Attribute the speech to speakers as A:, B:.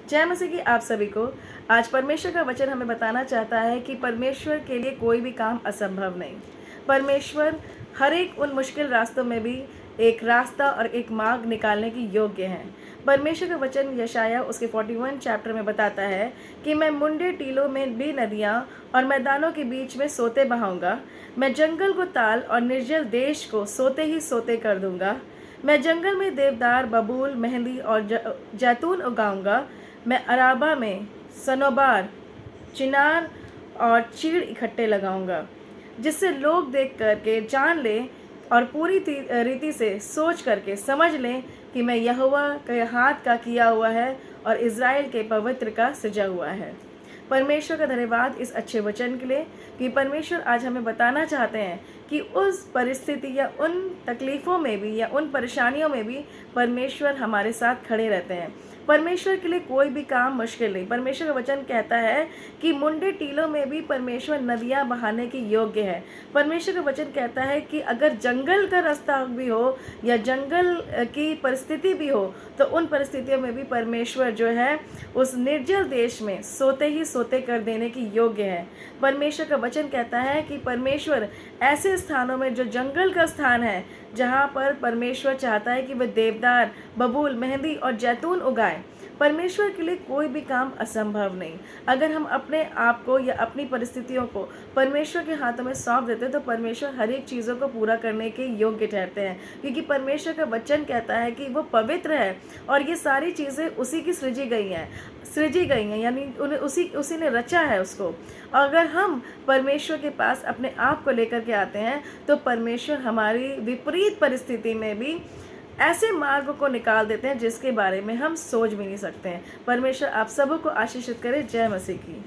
A: जय मसीह की आप सभी को। आज परमेश्वर का वचन हमें बताना चाहता है कि परमेश्वर के लिए कोई भी काम असंभव नहीं। परमेश्वर हर एक उन मुश्किल रास्तों में भी एक रास्ता और एक मार्ग निकालने की योग्य है। परमेश्वर का वचन यशाया उसके 41 चैप्टर में बताता है कि मैं मुंडे टीलों में भी नदियाँ और मैदानों के बीच में सोते बहाऊंगा। मैं जंगल को ताल और निर्जल देश को सोते ही सोते कर दूंगा। मैं जंगल में देवदार, बबूल, मेहंदी और जैतून उगाऊंगा। मैं अराबा में सनोबार, चिनार और चीड़ इकट्ठे लगाऊंगा, जिससे लोग देख करके जान लें और पूरी रीति से सोच करके समझ लें कि मैं यहोवा के हाथ का किया हुआ है और इज़राइल के पवित्र का सजा हुआ है। परमेश्वर का धन्यवाद इस अच्छे वचन के लिए कि परमेश्वर आज हमें बताना चाहते हैं कि उस परिस्थिति या उन तकलीफ़ों में भी या उन परेशानियों में भी परमेश्वर हमारे साथ खड़े रहते हैं। परमेश्वर के लिए कोई भी काम मुश्किल नहीं। परमेश्वर का वचन कहता है कि मुंडे टीलों में भी परमेश्वर नदियाँ बहाने की योग्य है। परमेश्वर का वचन कहता है कि अगर जंगल का रास्ता भी हो या जंगल की परिस्थिति भी हो, तो उन परिस्थितियों में भी परमेश्वर जो है उस निर्जल देश में सोते ही सोते कर देने की योग्य है। परमेश्वर का वचन कहता है कि परमेश्वर ऐसे स्थानों में जो जंगल का स्थान है, जहाँ पर परमेश्वर चाहता है कि वह देवदार, बबूल, मेहंदी और जैतून उगाए। परमेश्वर के लिए कोई भी काम असंभव नहीं। अगर हम अपने आप को या अपनी परिस्थितियों को परमेश्वर के हाथों में सौंप देते हैं, तो परमेश्वर हर एक चीज़ों को पूरा करने के योग्य ठहरते हैं, क्योंकि परमेश्वर का वचन कहता है कि वो पवित्र है और ये सारी चीज़ें उसी की सृजी गई हैं, यानी उन्हें उसी ने रचा है उसको। अगर हम परमेश्वर के पास अपने आप को लेकर के आते हैं, तो परमेश्वर हमारी विपरीत परिस्थिति में भी ऐसे मार्ग को निकाल देते हैं जिसके बारे में हम सोच भी नहीं सकते हैं। परमेश्वर आप सबको आशीषित करे। जय मसीह की।